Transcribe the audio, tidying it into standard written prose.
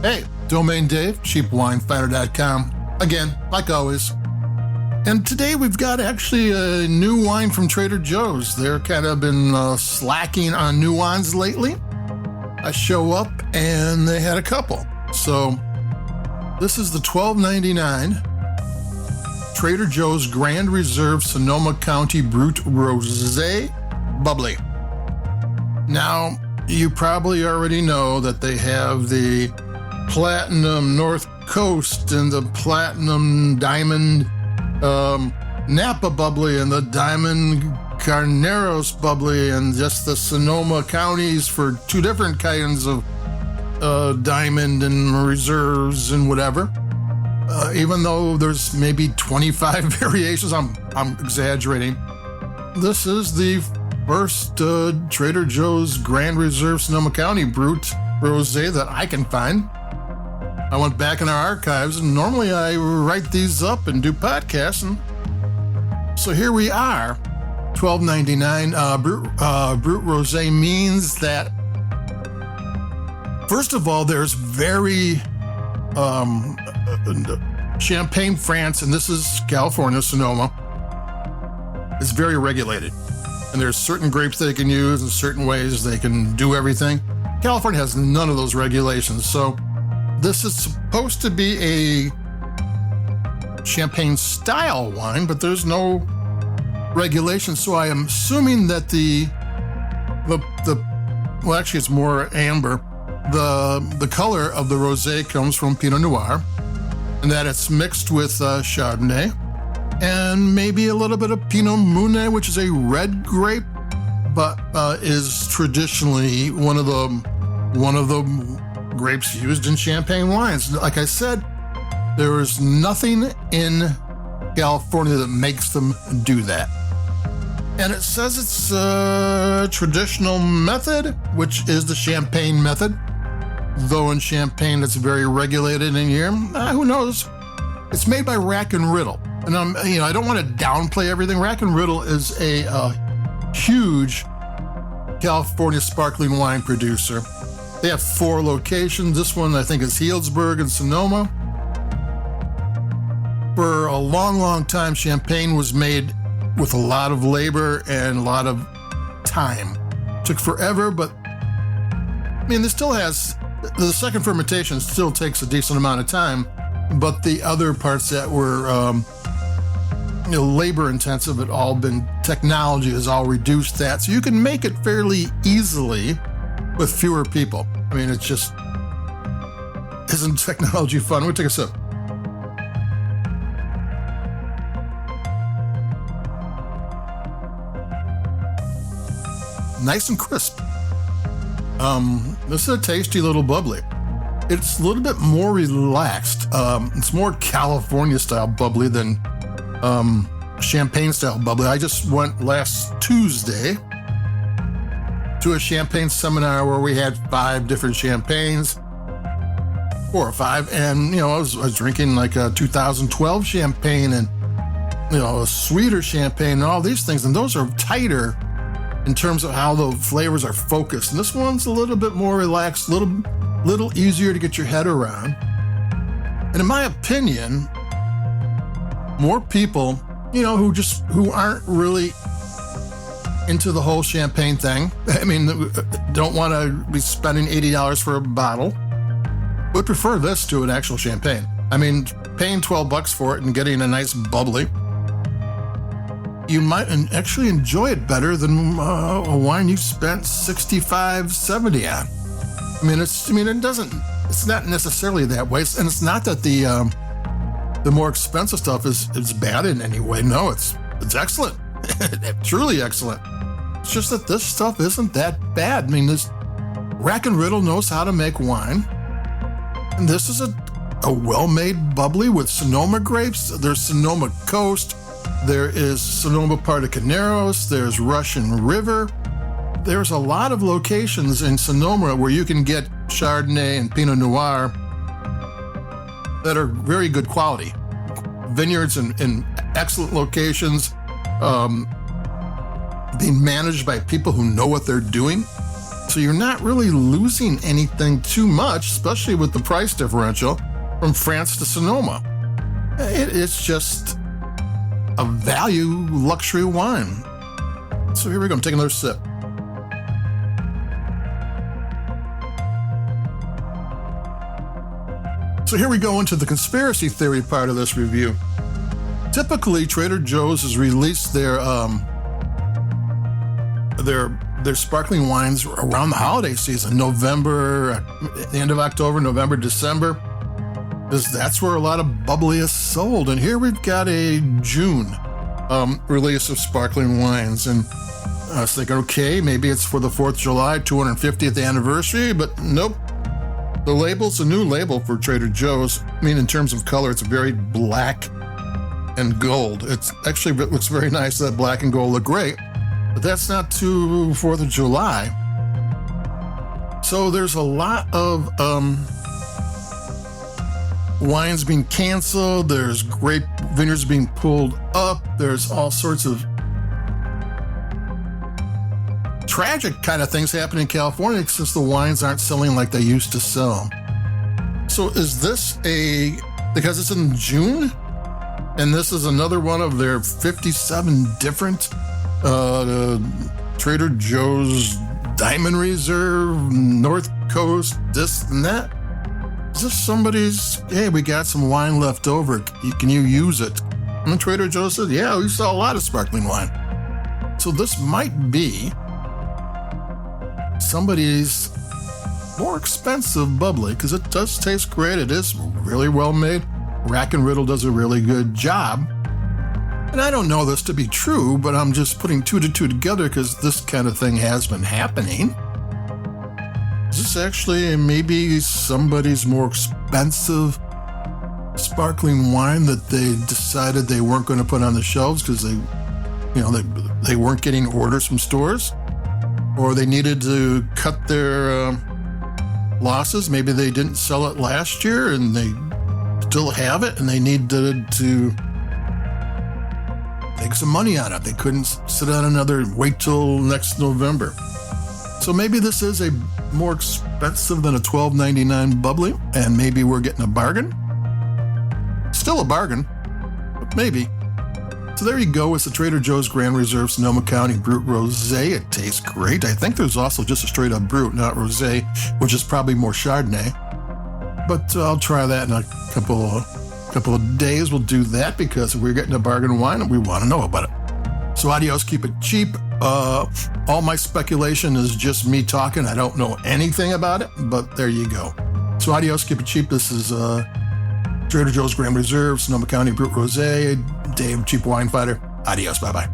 Hey, Domain Dave, cheapwinefinder.com. Again, like always. And today we've got actually a new wine from Trader Joe's. They're kind of been slacking on new wines lately. I show up and they had a couple. So this is the $12.99 Trader Joe's Grand Reserve Sonoma County Brut Rosé Bubbly. Now, you probably already know that they have the Platinum North Coast and the Platinum Diamond Napa Bubbly and the Diamond Carneros Bubbly and just the Sonoma counties for two different kinds of diamond and reserves and whatever. Even though there's maybe 25 variations, I'm exaggerating. This is the first Trader Joe's Grand Reserve Sonoma County Brut Rosé that I can find. I went back in our archives, and normally I write these up and do podcasts, and so here we are. $12.99 Brut Rosé means that, first of all, there's very Champagne, France, and this is California, Sonoma, is very regulated. And there's certain grapes they can use and certain ways they can do everything. California has none of those regulations. So this is supposed to be a champagne style wine, but there's no regulations. So I am assuming that well, actually it's more amber. The color of the rosé comes from Pinot Noir, and that it's mixed with Chardonnay and maybe a little bit of Pinot Meunier, which is a red grape, but is traditionally one of the grapes used in champagne wines. Like I said, there is nothing in California that makes them do that. And it says it's a traditional method, which is the champagne method. Though in Champagne, it's very regulated in here. Who knows? It's made by Rack and Riddle. And I don't want to downplay everything. Rack and Riddle is a huge California sparkling wine producer. They have 4 locations. This one, I think, is Healdsburg and Sonoma. For a long, long time, Champagne was made with a lot of labor and a lot of time. It took forever, but this still has, the second fermentation still takes a decent amount of time, but the other parts that were labor intensive had all been, technology has all reduced that. So you can make it fairly easily with fewer people. It just, isn't technology fun? We'll take a sip. Nice and crisp. This is a tasty little bubbly. It's a little bit more relaxed. It's more California style bubbly than champagne style bubbly. I just went last Tuesday to a champagne seminar where we had 5 different champagnes, 4 or 5, and I was drinking like a 2012 champagne and a sweeter champagne and all these things, and those are tighter in terms of how the flavors are focused. And this one's a little bit more relaxed, little easier to get your head around. And in my opinion, more people, who aren't really into the whole champagne thing, don't want to be spending $80 for a bottle, would prefer this to an actual champagne. Paying $12 for it and getting a nice bubbly, you might actually enjoy it better than a wine you spent $65, $70 on. It's not necessarily that way. And it's not that the more expensive stuff is bad in any way. No, it's excellent. Truly excellent. It's just that this stuff isn't that bad. This Rack and Riddle knows how to make wine. And this is a well-made bubbly with Sonoma grapes. There's Sonoma Coast. There is Sonoma part of Carneros. There's Russian River. There's a lot of locations in Sonoma where you can get Chardonnay and Pinot Noir that are very good quality. Vineyards in excellent locations, being managed by people who know what they're doing. So you're not really losing anything too much, especially with the price differential from France to Sonoma. It's just a value luxury wine. So here we go. I'm taking another sip. So here we go into the conspiracy theory part of this review. Typically, Trader Joe's has released their sparkling wines around the holiday season, November, the end of October, November, December, because that's where a lot of bubbly is sold. And here we've got a June release of sparkling wines. And I was thinking, okay, maybe it's for the 4th of July, 250th anniversary, but nope. The label's a new label for Trader Joe's. I mean, in terms of color, it's very black and gold. It looks very nice. That black and gold look great, but that's not to 4th of July. So there's a lot of wines being canceled. There's grape vineyards being pulled up. There's all sorts of tragic kind of things happening in California since the wines aren't selling like they used to sell. So is this because it's in June, and this is another one of their 57 different Trader Joe's Diamond Reserve, North Coast, this and that? Is this somebody's, hey, we got some wine left over, can you use it? And Trader Joe said, yeah, we sell a lot of sparkling wine. So this might be somebody's more expensive bubbly, because it does taste great. It is really well made. Rack and Riddle does a really good job. And I don't know this to be true, but I'm just putting 2 to 2 together because this kind of thing has been happening. Is this actually maybe somebody's more expensive sparkling wine that they decided they weren't going to put on the shelves because they weren't getting orders from stores? Or they needed to cut their losses. Maybe they didn't sell it last year and they still have it and they needed to make some money on it. They couldn't sit on wait till next November. So maybe this is a more expensive than a $12.99 bubbly, and maybe we're getting a bargain. Still a bargain, but maybe. So there you go. It's the Trader Joe's Grand Reserve Sonoma County Brut Rosé. It tastes great. I think there's also just a straight up Brut, not Rosé, which is probably more Chardonnay. But I'll try that in a couple of days. We'll do that because we're getting a bargain wine and we want to know about it. So adios, keep it cheap. All my speculation is just me talking. I don't know anything about it, but there you go. So adios, keep it cheap. This is Trader Joe's Grand Reserve, Sonoma County Brut Rosé. Dave, Cheap Wine Fighter. Adios, bye-bye.